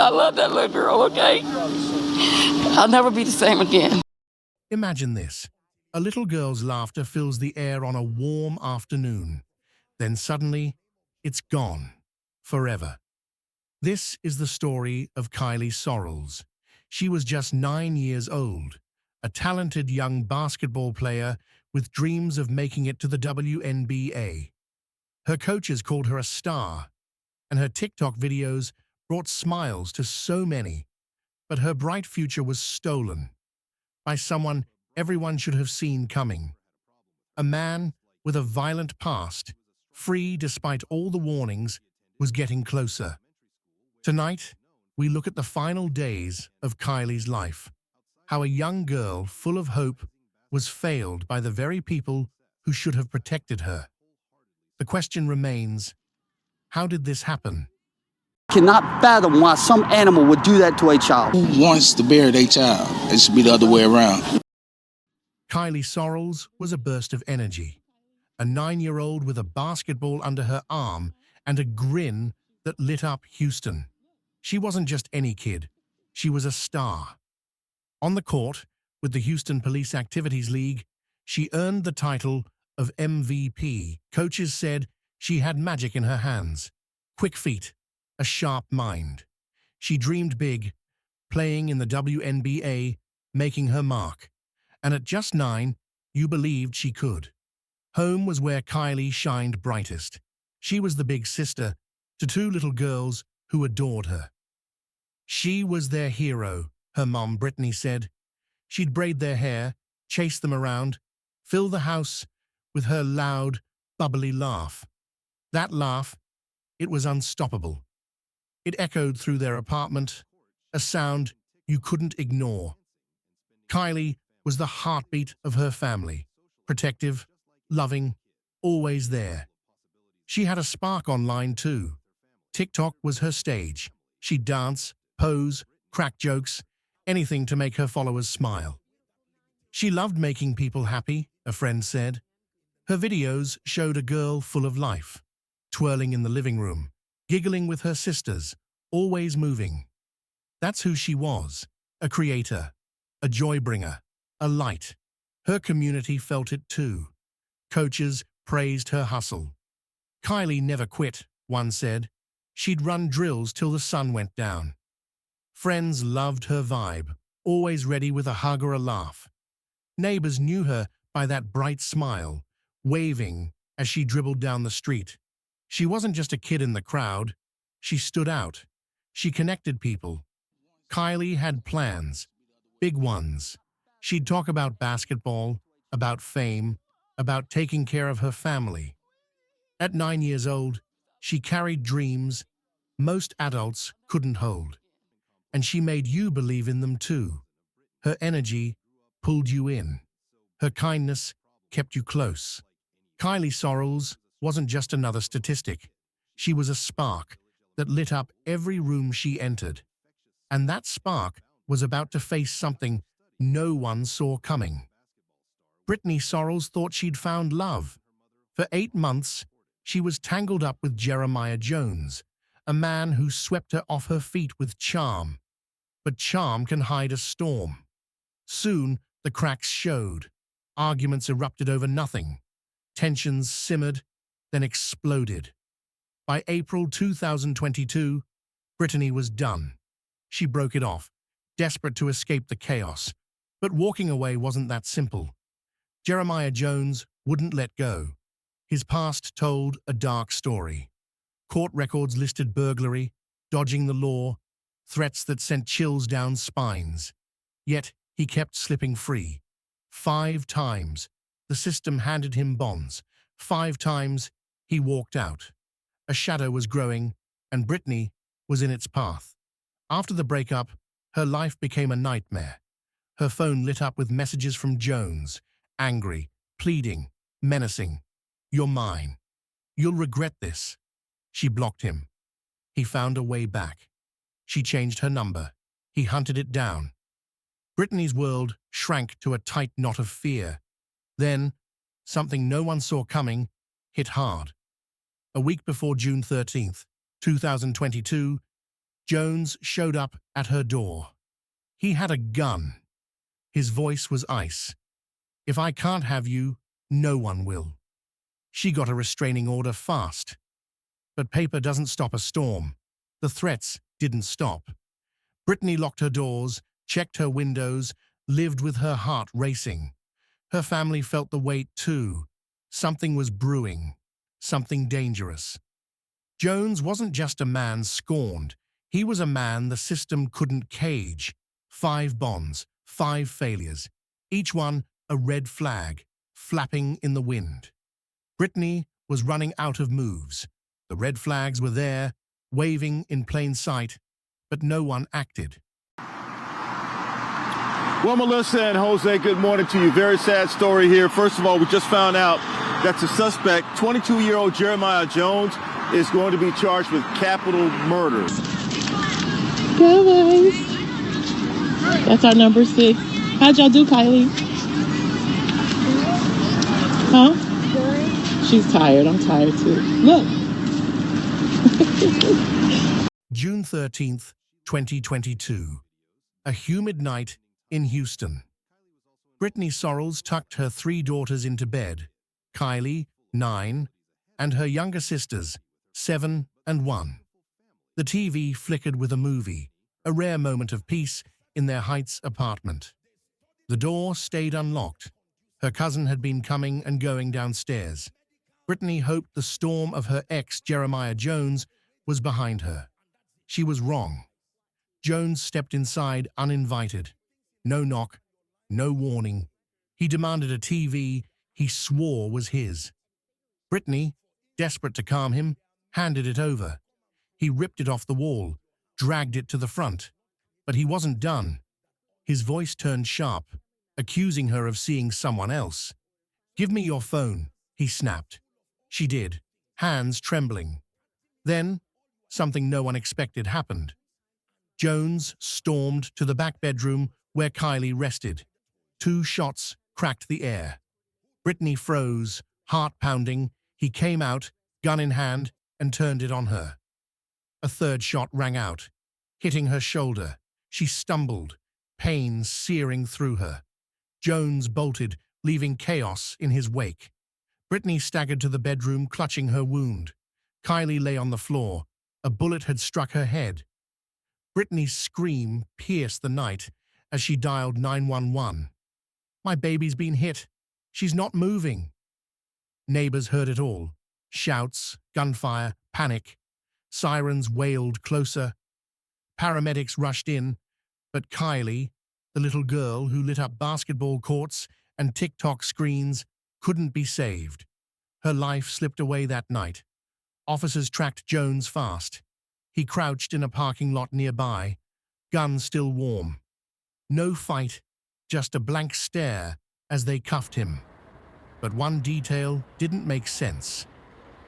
I love that little girl, okay? I'll never be the same again. Imagine this. A little girl's laughter fills the air on a warm afternoon. Then suddenly, it's gone. Forever. This is the story of Kylie Sorrells. She was just 9 years old, a talented young basketball player with dreams of making it to the WNBA. Her coaches called her a star, and her TikTok videos brought smiles to so many. But her bright future was stolen by someone everyone should have seen coming. A man with a violent past, free despite all the warnings, was getting closer. Tonight, we look at the final days of Kylie's life, how a young girl full of hope was failed by the very people who should have protected her. The question remains, how did this happen? Cannot fathom why some animal would do that to a child. Who wants to bury their child? It should be the other way around. Kylie Sorrells was a burst of energy, a 9-year-old with a basketball under her arm and a grin that lit up Houston. She wasn't just any kid, she was a star. On the court, with the Houston Police Activities League, she earned the title of MVP. Coaches said she had magic in her hands, quick feet, a sharp mind. She dreamed big, playing in the WNBA, making her mark. And at just 9, you believed she could. Home was where Kylie shined brightest. She was the big sister to 2 little girls who adored her. She was their hero, her mom Brittany said. She'd braid their hair, chase them around, fill the house with her loud, bubbly laugh. That laugh, it was unstoppable. It echoed through their apartment, a sound you couldn't ignore. Kylie was the heartbeat of her family, protective, loving, always there. She had a spark online too. TikTok was her stage. She'd dance, pose, crack jokes, anything to make her followers smile. She loved making people happy, a friend said. Her videos showed a girl full of life, twirling in the living room, giggling with her sisters, always moving. That's who she was, a creator, a joy bringer, a light. Her community felt it too. Coaches praised her hustle. Kylie never quit, one said. She'd run drills till the sun went down. Friends loved her vibe, always ready with a hug or a laugh. Neighbors knew her by that bright smile, waving as she dribbled down the street. She wasn't just a kid in the crowd. She stood out. She connected people. Kylie had plans, big ones. She'd talk about basketball, about fame, about taking care of her family. At 9 years old, she carried dreams most adults couldn't hold. And she made you believe in them too. Her energy pulled you in. Her kindness kept you close. Kylie Sorrells wasn't just another statistic. She was a spark that lit up every room she entered. And that spark was about to face something no one saw coming. Brittany Sorrells thought she'd found love. For 8 months, she was tangled up with Jeremiah Jones, a man who swept her off her feet with charm. But charm can hide a storm. Soon, the cracks showed. Arguments erupted over nothing. Tensions simmered, then exploded. By April 2022, Brittany was done. She broke it off, desperate to escape the chaos. But walking away wasn't that simple. Jeremiah Jones wouldn't let go. His past told a dark story. Court records listed burglary, dodging the law, threats that sent chills down spines. Yet he kept slipping free. 5 times, the system handed him bonds. 5 times, he walked out. A shadow was growing, and Brittany was in its path. After the breakup, her life became a nightmare. Her phone lit up with messages from Jones, angry, pleading, menacing. "You're mine. You'll regret this." She blocked him. He found a way back. She changed her number. He hunted it down. Brittany's world shrank to a tight knot of fear. Then, something no one saw coming hit hard. A week before June 13th, 2022, Jones showed up at her door. He had a gun. His voice was ice. If I can't have you, no one will. She got a restraining order fast. But paper doesn't stop a storm. The threats didn't stop. Brittany locked her doors, checked her windows, lived with her heart racing. Her family felt the weight too. Something was brewing, something dangerous. Jones wasn't just a man scorned. He was a man the system couldn't cage. 5 bonds, 5 failures, each one a red flag, flapping in the wind. Brittany was running out of moves. The red flags were there, waving in plain sight, but no one acted. Well, Melissa and Jose, good morning to you. Very sad story here. First of all, we just found out that the suspect, 22-year-old Jeremiah Jones, is going to be charged with capital murder. Go, boys. That's our number 6. How'd y'all do, Kylie? Huh? She's tired. I'm tired too. Look. June 13th, 2022. A humid night in Houston. Brittany Sorrells tucked her 3 daughters into bed, Kylie, 9, and her younger sisters, 7 and 1. The TV flickered with a movie, a rare moment of peace in their Heights apartment. The door stayed unlocked. Her cousin had been coming and going downstairs. Brittany hoped the storm of her ex, Jeremiah Jones, was behind her. She was wrong. Jones stepped inside uninvited. No knock, no warning. He demanded a TV he swore was his. Brittany, desperate to calm him, handed it over. He ripped it off the wall, dragged it to the front. But he wasn't done. His voice turned sharp, accusing her of seeing someone else. "Give me your phone," he snapped. She did, hands trembling. Then, something no one expected happened. Jones stormed to the back bedroom where Kylie rested. 2 shots cracked the air. Brittany froze, heart pounding. He came out, gun in hand, and turned it on her. A 3rd shot rang out, hitting her shoulder. She stumbled, pain searing through her. Jones bolted, leaving chaos in his wake. Brittany staggered to the bedroom, clutching her wound. Kylie lay on the floor. A bullet had struck her head. Brittany's scream pierced the night as she dialed 911. "My baby's been hit. She's not moving." Neighbors heard it all. Shouts, gunfire, panic. Sirens wailed closer. Paramedics rushed in, but Kylie, the little girl who lit up basketball courts and TikTok screens, couldn't be saved. Her life slipped away that night. Officers tracked Jones fast. He crouched in a parking lot nearby, gun still warm. No fight, just a blank stare as they cuffed him. But one detail didn't make sense.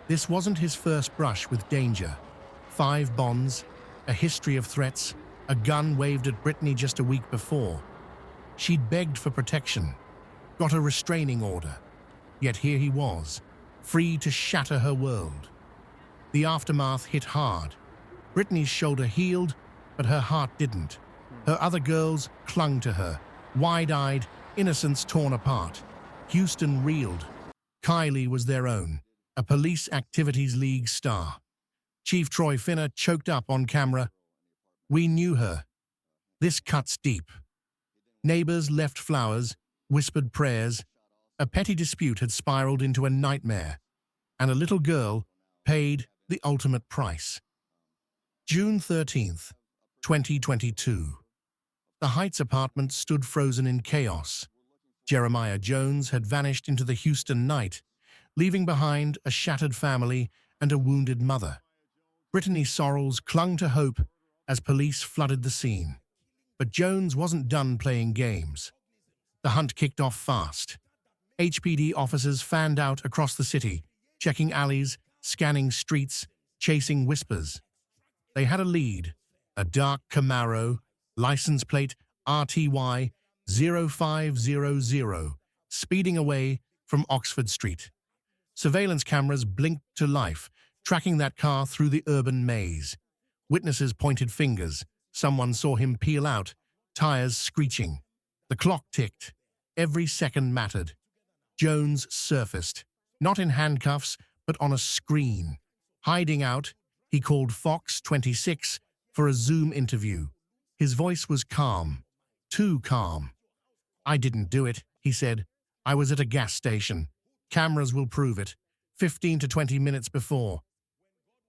This wasn't his first brush with danger. 5 bonds, a history of threats, a gun waved at Brittany just a week before. She'd begged for protection, got a restraining order. Yet here he was, free to shatter her world. The aftermath hit hard. Brittany's shoulder healed, but her heart didn't. Her other girls clung to her, wide-eyed, innocence torn apart. Houston reeled. Kylie was their own, a Police Activities League star. Chief Troy Finner choked up on camera. "We knew her. This cuts deep." Neighbors left flowers, whispered prayers. A petty dispute had spiraled into a nightmare, and a little girl paid the ultimate price. June 13th, 2022. The Heights apartment stood frozen in chaos. Jeremiah Jones had vanished into the Houston night, leaving behind a shattered family and a wounded mother. Brittany Sorrells clung to hope as police flooded the scene. But Jones wasn't done playing games. The hunt kicked off fast. HPD officers fanned out across the city, checking alleys, scanning streets, chasing whispers. They had a lead, a dark Camaro, license plate RTY 0500, speeding away from Oxford Street. Surveillance cameras blinked to life, tracking that car through the urban maze. Witnesses pointed fingers. Someone saw him peel out, tires screeching. The clock ticked. Every second mattered. Jones surfaced, not in handcuffs, but on a screen. Hiding out, he called Fox 26 for a Zoom interview. His voice was calm, too calm. "I didn't do it," he said. "I was at a gas station. Cameras will prove it. 15 to 20 minutes before."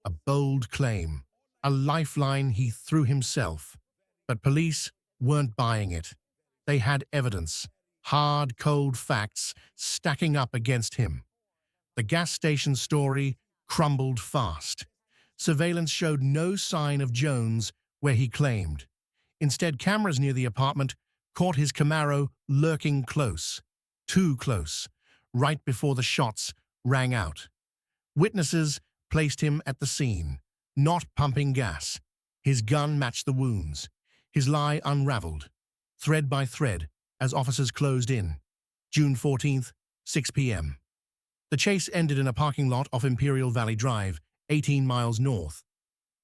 A bold claim, a lifeline he threw himself. But police weren't buying it. They had evidence, hard, cold facts stacking up against him. The gas station story crumbled fast. Surveillance showed no sign of Jones where he claimed. Instead, cameras near the apartment caught his Camaro lurking close, too close, right before the shots rang out. Witnesses placed him at the scene, not pumping gas. His gun matched the wounds. His lie unraveled, thread by thread, as officers closed in. June 14th, 6 p.m. The chase ended in a parking lot off Imperial Valley Drive, 18 miles north.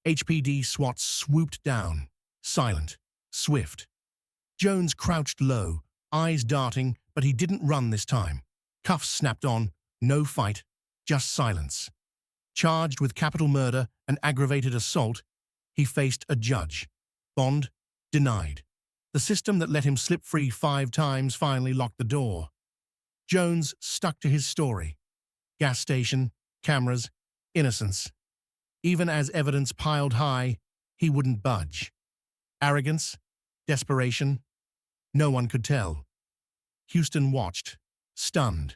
HPD SWAT swooped down, silent, swift. Jones crouched low, eyes darting, but he didn't run this time. Cuffs snapped on, no fight, just silence. Charged with capital murder and aggravated assault, he faced a judge. Bond denied. The system that let him slip free 5 times finally locked the door. Jones stuck to his story. Gas station, cameras, innocence. Even as evidence piled high, he wouldn't budge. Arrogance? Desperation? No one could tell. Houston watched, stunned.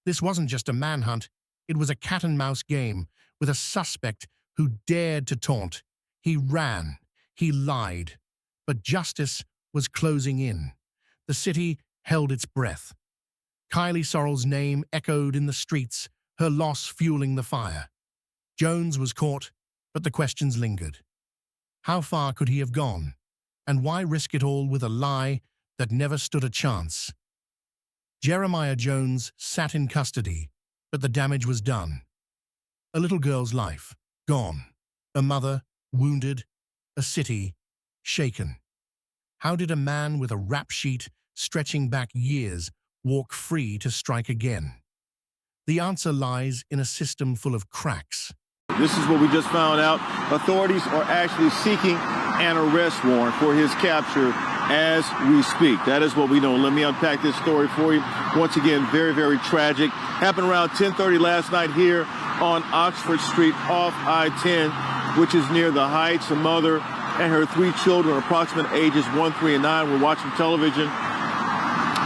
This wasn't just a manhunt, it was a cat-and-mouse game with a suspect who dared to taunt. He ran, he lied, but justice was closing in. The city held its breath. Kylie Sorrell's name echoed in the streets, her loss fueling the fire. Jones was caught, but the questions lingered. How far could he have gone? And why risk it all with a lie that never stood a chance? Jeremiah Jones sat in custody, but the damage was done. A little girl's life, gone. A mother, wounded. A city, shaken. How did a man with a rap sheet stretching back years walk free to strike again? The answer lies in a system full of cracks. This is what we just found out. Authorities are actually seeking an arrest warrant for his capture as we speak. That is what we know. Let me unpack this story for you. Once again, very, very tragic. Happened around 10:30 last night here on Oxford Street off I-10, which is near the Heights. A mother and her 3 children, approximate ages 1, 3, and 9, were watching television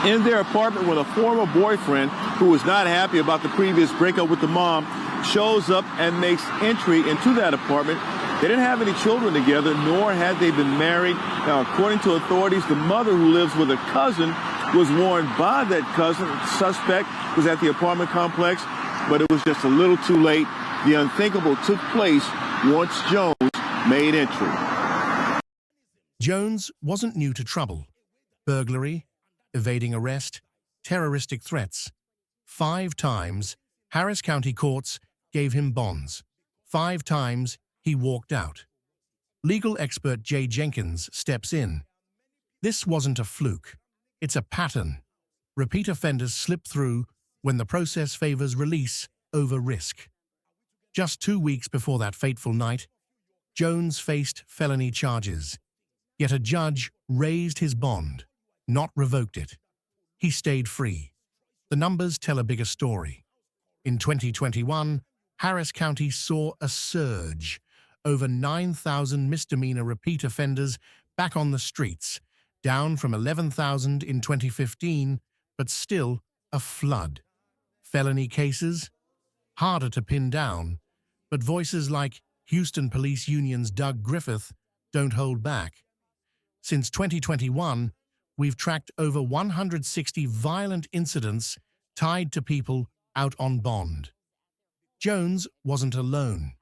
in their apartment when a former boyfriend who was not happy about the previous breakup with the mom shows up and makes entry into that apartment. They didn't have any children together, nor had they been married. Now, according to authorities, the mother, who lives with a cousin, was warned by that cousin. The suspect was at the apartment complex, but it was just a little too late. The unthinkable took place once Jones made entry. Jones wasn't new to trouble. Burglary, evading arrest, terroristic threats. 5 times, Harris County courts gave him bonds. 5 times, he walked out. Legal expert Jay Jenkins steps in. This wasn't a fluke. It's a pattern. Repeat offenders slip through when the process favors release over risk. Just 2 weeks before that fateful night, Jones faced felony charges. Yet a judge raised his bond, not revoked it. He stayed free. The numbers tell a bigger story. In 2021, Harris County saw a surge. Over 9,000 misdemeanor repeat offenders back on the streets, down from 11,000 in 2015, but still a flood. Felony cases? Harder to pin down, but voices like Houston Police Union's Doug Griffith don't hold back. Since 2021, we've tracked over 160 violent incidents tied to people out on bond. Jones wasn't alone.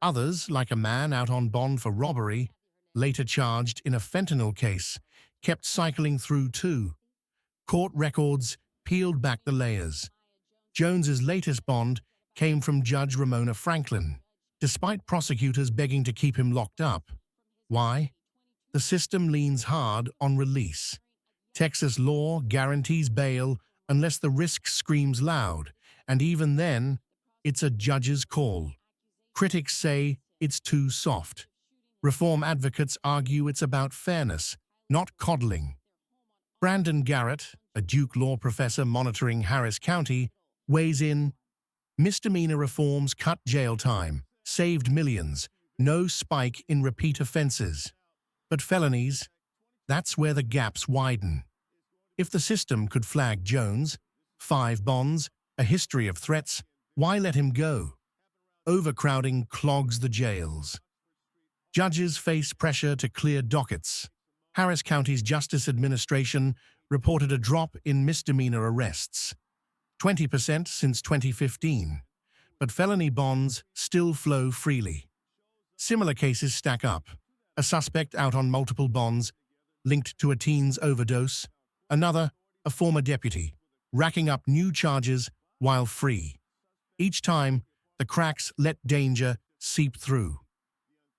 Others, like a man out on bond for robbery, later charged in a fentanyl case, kept cycling through too. Court records peeled back the layers. Jones's latest bond came from Judge Ramona Franklin. despite prosecutors begging to keep him locked up. Why? The system leans hard on release. Texas law guarantees bail unless the risk screams loud, and even then, it's a judge's call. Critics say it's too soft. Reform advocates argue it's about fairness, not coddling. Brandon Garrett, a Duke law professor monitoring Harris County, weighs in, misdemeanor reforms cut jail time, saved millions, no spike in repeat offenses. But felonies, that's where the gaps widen. If the system could flag Jones, 5 bonds, a history of threats, why let him go? Overcrowding clogs the jails. Judges face pressure to clear dockets. Harris County's Justice Administration reported a drop in misdemeanor arrests, 20% since 2015, but felony bonds still flow freely. Similar cases stack up. A suspect out on multiple bonds, linked to a teen's overdose. Another, a former deputy, racking up new charges while free. Each time, the cracks let danger seep through.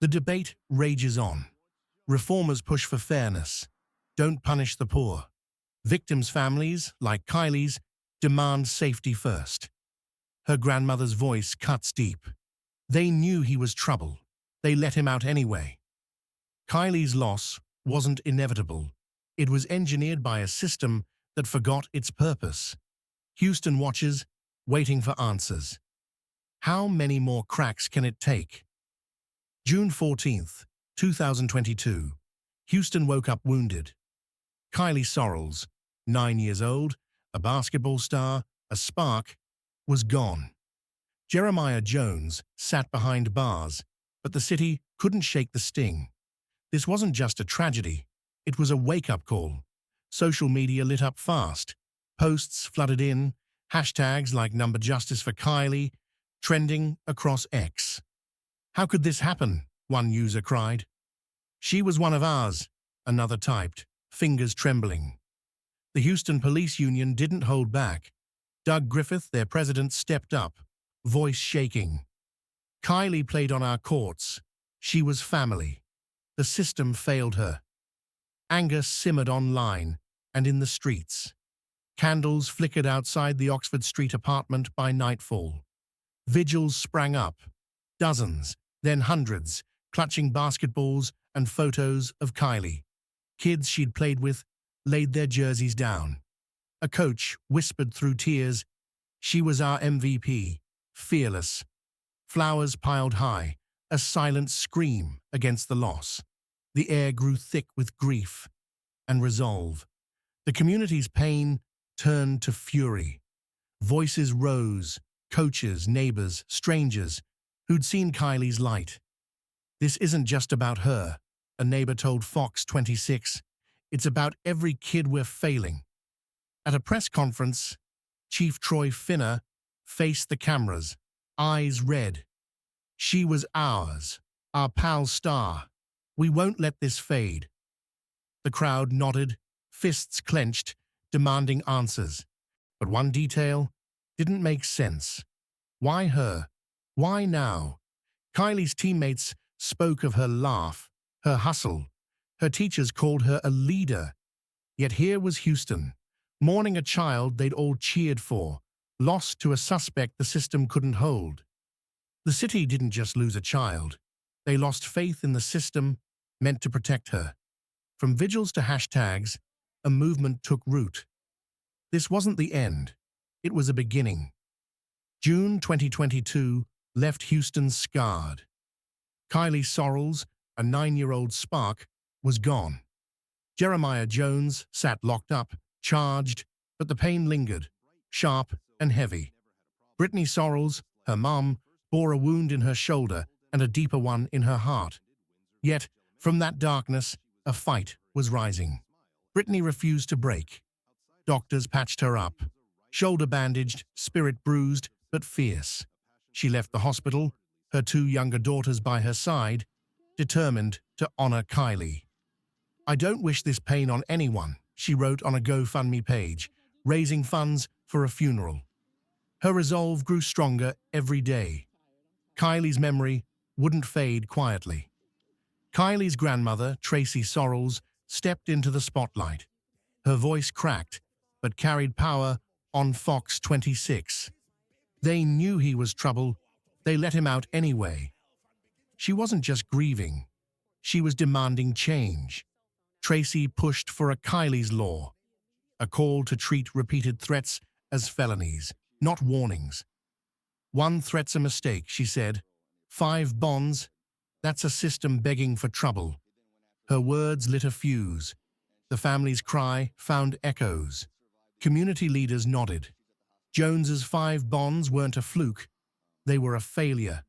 The debate rages on. Reformers push for fairness. Don't punish the poor. Victims' families, like Kylie's, demand safety first. Her grandmother's voice cuts deep. They knew he was trouble. They let him out anyway. Kylie's loss wasn't inevitable. It was engineered by a system that forgot its purpose. Houston watches, waiting for answers. How many more cracks can it take? June 14th, 2022. Houston woke up wounded. Kylie Sorrells, 9 years old, a basketball star, a spark, was gone. Jeremiah Jones sat behind bars, but the city couldn't shake the sting. This wasn't just a tragedy, it was a wake-up call. Social media lit up fast. Posts flooded in, hashtags like #Justice for Kylie, trending across X. How could this happen? One user cried. She was one of ours, another typed, fingers trembling. The Houston Police Union didn't hold back. Doug Griffith, their president, stepped up, voice shaking. Kylie played on our courts. She was family. The system failed her. Anger simmered online and in the streets. Candles flickered outside the Oxford Street apartment by nightfall. Vigils sprang up. Dozens, then hundreds, clutching basketballs and photos of Kylie. Kids she'd played with laid their jerseys down. A coach whispered through tears, "She was our MVP, fearless." Flowers piled high, a silent scream against the loss. The air grew thick with grief and resolve. The community's pain turned to fury. Voices rose, coaches, neighbors, strangers who'd seen Kylie's light. "This isn't just about her," a neighbor told Fox 26. "It's about every kid we're failing." At a press conference, Chief Troy Finner faced the cameras, eyes red. "She was ours, our pal star. We won't let this fade." The crowd nodded, fists clenched, demanding answers. But one detail didn't make sense. Why her? Why now? Kylie's teammates spoke of her laugh, her hustle. Her teachers called her a leader. Yet here was Houston, mourning a child they'd all cheered for, lost to a suspect the system couldn't hold. The city didn't just lose a child. They lost faith in the system meant to protect her. From vigils to hashtags, a movement took root. This wasn't the end. It was a beginning. June 2022 left Houston scarred. Kylie Sorrells, a 9-year-old spark, was gone. Jeremiah Jones sat locked up, charged, but the pain lingered, sharp and heavy. Brittany Sorrells, her mom, bore a wound in her shoulder and a deeper one in her heart. Yet, from that darkness, a fight was rising. Brittany refused to break. Doctors patched her up, shoulder bandaged, spirit bruised, but fierce. She left the hospital, her 2 younger daughters by her side, determined to honor Kylie. "I don't wish this pain on anyone," she wrote on a GoFundMe page, raising funds for a funeral. Her resolve grew stronger every day. Kylie's memory wouldn't fade quietly. Kylie's grandmother, Tracy Sorrells, stepped into the spotlight. Her voice cracked, but carried power on Fox 26. They knew he was trouble. They let him out anyway. She wasn't just grieving. She was demanding change. Tracy pushed for a Kylie's law, a call to treat repeated threats as felonies, not warnings. One threat's a mistake, she said. 5 bonds, that's a system begging for trouble. Her words lit a fuse. The family's cry found echoes. Community leaders nodded. Jones's 5 bonds weren't a fluke. They were a failure.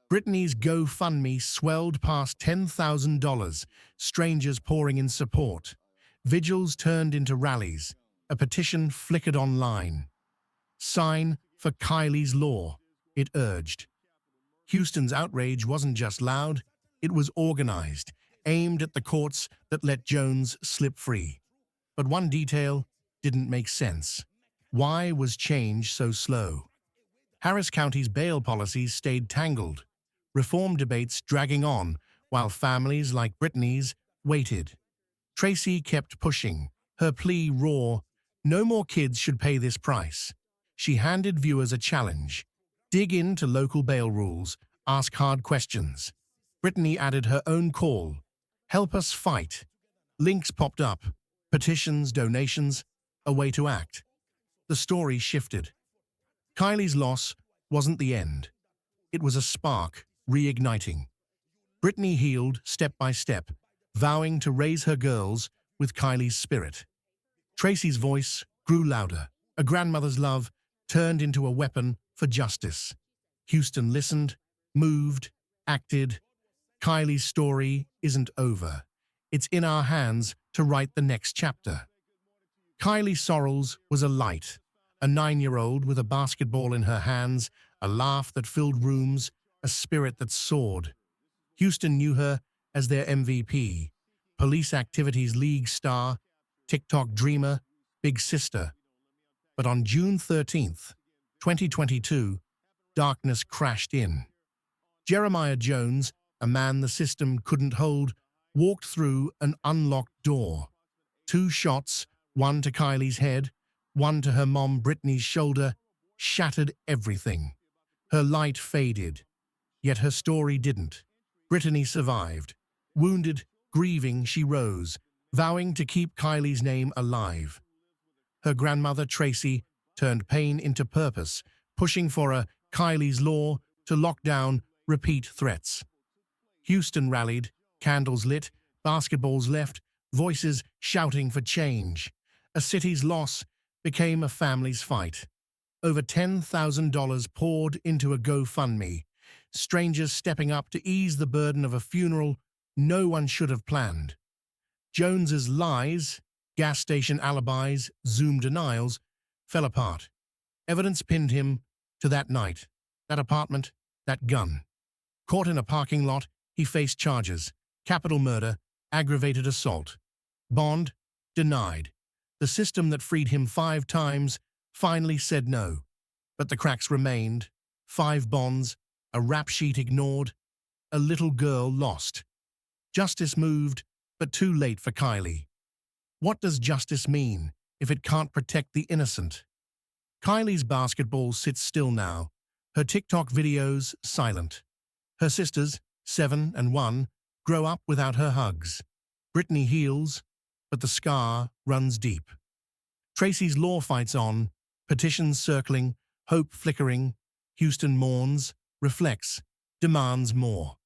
Brittany's GoFundMe swelled past $10,000, strangers pouring in support. Vigils turned into rallies. A petition flickered online. Sign for Kylie's law, it urged. Houston's outrage wasn't just loud, it was organized, aimed at the courts that let Jones slip free. But one detail didn't make sense. Why was change so slow? Harris County's bail policies stayed tangled, reform debates dragging on, while families like Brittany's waited. Tracy kept pushing, her plea raw, no more kids should pay this price. She handed viewers a challenge. Dig into local bail rules, ask hard questions. Brittany added her own call. Help us fight. Links popped up. Petitions, donations, a way to act. The story shifted. Kylie's loss wasn't the end. It was a spark, reigniting. Brittany healed step by step, vowing to raise her girls with Kylie's spirit. Tracy's voice grew louder. A grandmother's love turned into a weapon for justice. Houston listened, moved, acted. Kylie's story isn't over. It's in our hands to write the next chapter. Kylie Sorrells was a light, a 9-year-old with a basketball in her hands, a laugh that filled rooms, a spirit that soared. Houston knew her as their MVP, police activities league star, TikTok dreamer, big sister. But on June 13th, 2022, darkness crashed in. Jeremiah Jones, a man the system couldn't hold, walked through an unlocked door. 2 shots, one to Kylie's head, one to her mom Brittany's shoulder, shattered everything. Her light faded, yet her story didn't. Brittany survived. Wounded, grieving, she rose, vowing to keep Kylie's name alive. Her grandmother, Tracy, turned pain into purpose, pushing for a Kylie's law to lock down repeat threats. Houston rallied, candles lit, basketballs left, voices shouting for change. A city's loss became a family's fight. Over $10,000 poured into a GoFundMe, strangers stepping up to ease the burden of a funeral no one should have planned. Jones's lies, gas station alibis, Zoom denials, fell apart. Evidence pinned him to that night, that apartment, that gun. Caught in a parking lot, he faced charges: capital murder, aggravated assault. Bond denied. The system that freed him 5 times finally said no. But the cracks remained. 5 bonds, a rap sheet ignored, a little girl lost. Justice moved, but too late for Kylie. What does justice mean if it can't protect the innocent? Kylie's basketball sits still now, her TikTok videos silent. Her sisters, 7 and 1, grow up without her hugs. Brittany heals, but the scar runs deep. Tracy's law fights on, petitions circling, hope flickering. Houston mourns, reflects, demands more.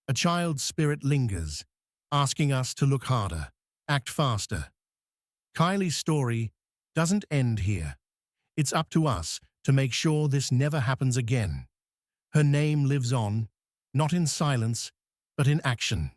A child's spirit lingers, asking us to look harder, act faster. Kylie's story doesn't end here. It's up to us to make sure this never happens again. Her name lives on, not in silence, but in action.